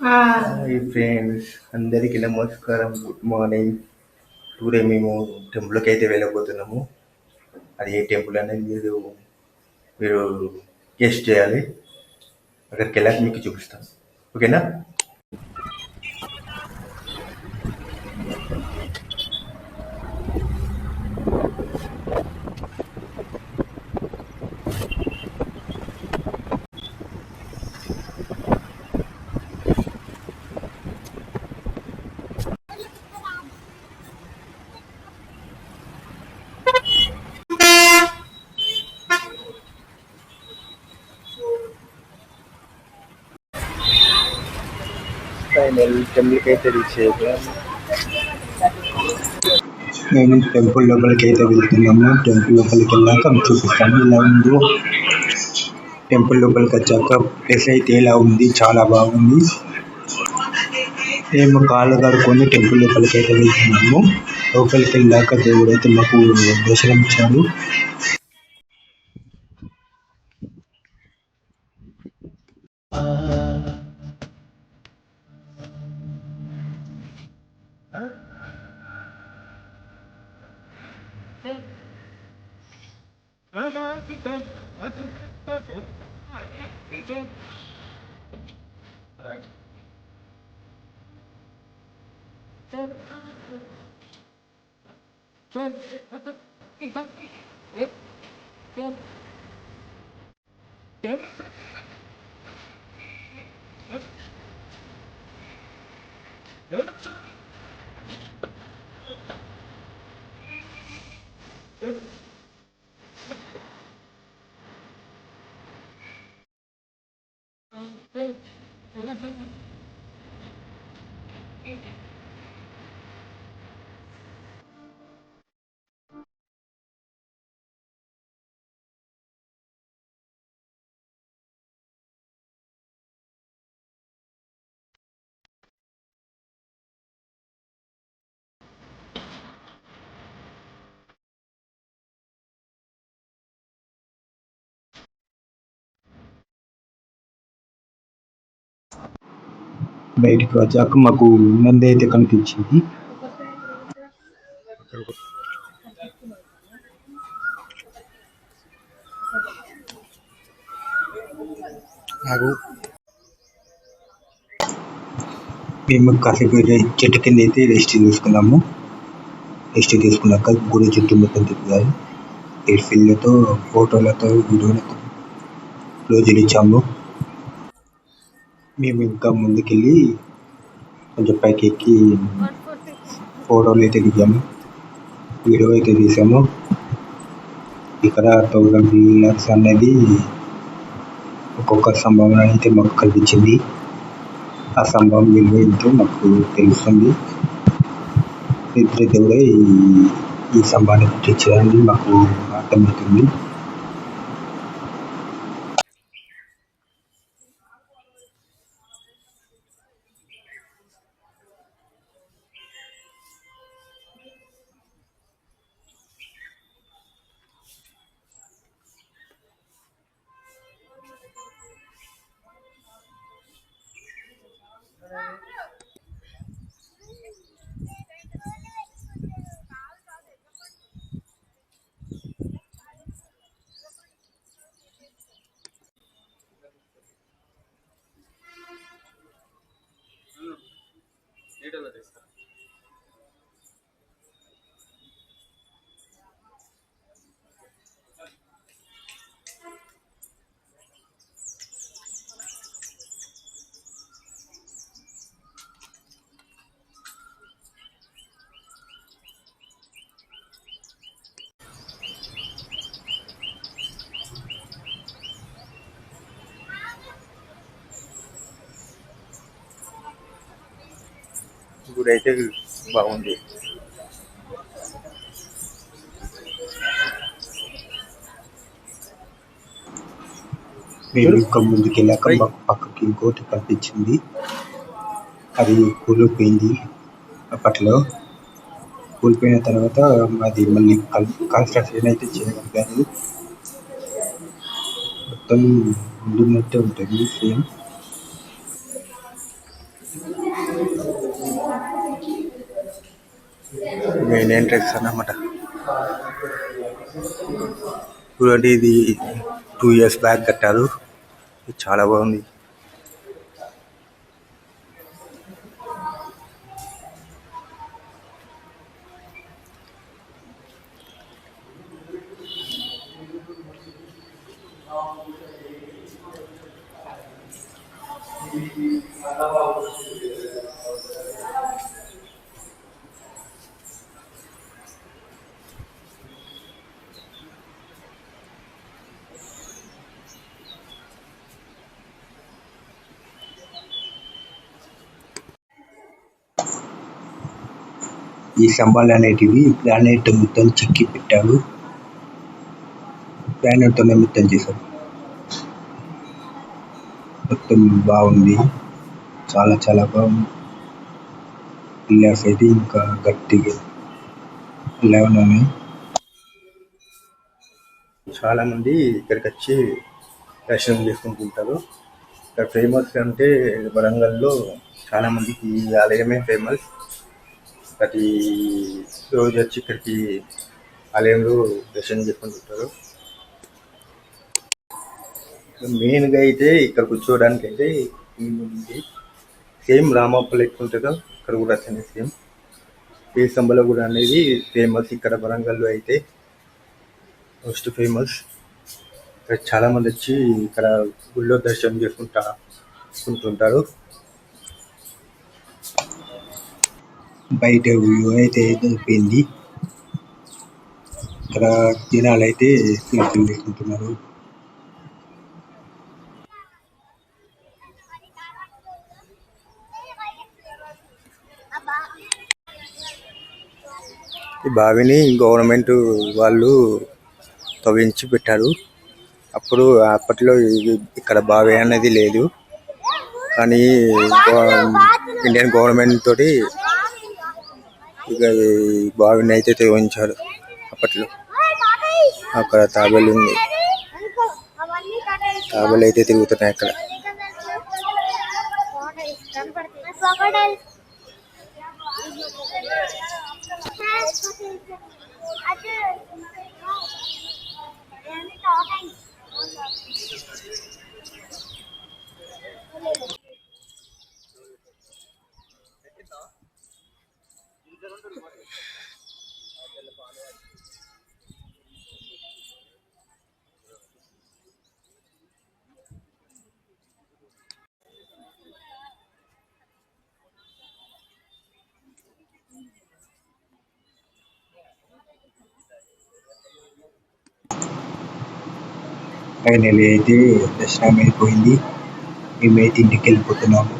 Hi friends, అందరికీ నమస్కారం. Good morning. Today మేము టెంపుల్కి అయితే వెళ్ళబోతున్నాము. అది ఏ టెంపుల్ అనేది మీరు గెస్ట్ చేయాలి. అక్కడికి వెళ్ళాక మీకు చూపిస్తాను. ఓకేనా? ఫైనల్ టెంపుల్కి అయితే రీచ్ అయిపోయాము. నేను టెంపుల్ లోపలికి అయితే వెళ్తున్నాము. టెంపుల్ లోపలికి వెళ్ళాక మీకు చూపిస్తాను ఇలా ఉందో. టెంపుల్ లోపలికి వచ్చాక ప్లేస్ అయితే ఇలా ఉంది, చాలా బాగుంది. మేము కాళ్ళు కడుక్కొని టెంపుల్ లోపలికి అయితే వెళ్తున్నాము. లోపలికి వెళ్ళాక దేవుడు అయితే మాకు దర్శనం ఇచ్చాడు. బయటికి వచ్చాక మాకు నంది అయితే కనిపించింది. మేము కాసేపు చెట్టు కింద అయితే రెస్ట్ తీసుకున్నాము. రెస్ట్ తీసుకున్నాక గుడి చుట్టూ మొత్తం తిప్పారు. సెల్ఫీలతో, ఫోటోలతో, వీడియోలతో రోజులు ఇచ్చాము. మేము ఇంకా ముందుకెళ్ళి కొంచెం పైకి ఎక్కి ఫోటోలు అయితే దిగాము, వీడియో అయితే తీసాము. ఇక్కడ 1000 పిల్లర్స్ అనేది ఒక్కొక్క స్తంభం అయితే మాకు కనిపించింది. ఆ స్తంభం విలువ ఎంతో మాకు తెలుస్తుంది. దేవుడే ఈ స్తంభాన్ని కట్టించడానికి మాకు అర్థమవుతుంది. గుడి అయితే బాగుంది. మేము ఇంకా ముందుకెళ్ళాక మాకు పక్కకి ఇంకోటి కనిపించింది. అది కూలిపోయింది. అప్పట్లో కూలిపోయిన తర్వాత అది మళ్ళీ కన్స్ట్రక్షన్ అయితే చేయడం కానీ మొత్తం ఉండినట్టే ఉంటుంది సేమ్. మెయిన్ ఎంట్రెన్స్ అన్నమాట. చూడండి, ఇది 2 years బ్యాక్ కట్టారు. ఇది చాలా బాగుంది. ఈ స్తంభాలు అనేటివి గ్రానైట్ మొత్తం చెక్కి పెట్టారు. గ్రానైట్ తోనే మొత్తం చేశారు. మొత్తం బాగుంది. చాలా చాలా బాగుంది. పిల్లర్స్ అయితే ఇంకా గట్టిగా లేవనని చాలా మంది ఇక్కడికి వచ్చి దర్శనం చేసుకుంటుంటారు. ఇక్కడ ఫేమస్ అంటే వరంగల్లో చాలా మందికి ఈ ఆలయమే ఫేమస్. ప్రతి రోజు వచ్చి ఇక్కడికి ఆలయంలో దర్శనం చేసుకుంటుంటారు. మెయిన్గా అయితే ఇక్కడ కూర్చోవడానికి అయితే ఉంది. సేమ్ రామప్ప లెక్క ఉంటుందో ఇక్కడ కూడా అట్లనే సేమ్. ఈ స్తంభాల గుడి అనేది ఫేమస్ ఇక్కడ వరంగల్లో అయితే మోస్ట్ ఫేమస్. ఇక్కడ చాలా మంది వచ్చి ఇక్కడ గుళ్ళో దర్శనం చేసుకుంటుంటారు. బయట వ్యూ అయితే దొరికింది. ఇక్కడ జనాలు అయితే దర్శనం చేసుకుంటున్నారు. ఈ బావిని గవర్నమెంట్ వాళ్ళు తవ్వించి పెట్టారు. అప్పట్లో ఇక్కడ బావి అనేది లేదు. కానీ ఇండియన్ గవర్నమెంట్ తోటి ఇక ఈ బావిని అయితే తవ్వించారు అప్పట్లో. అక్కడ తాబేలు ఉంది. తాబేలు అయితే తిరుగుతున్నాయి అక్కడ. ఫైనల్ అయితే దర్శనం అయిపోయింది. మేమైతే ఇంటికి వెళ్ళిపోతున్నాము.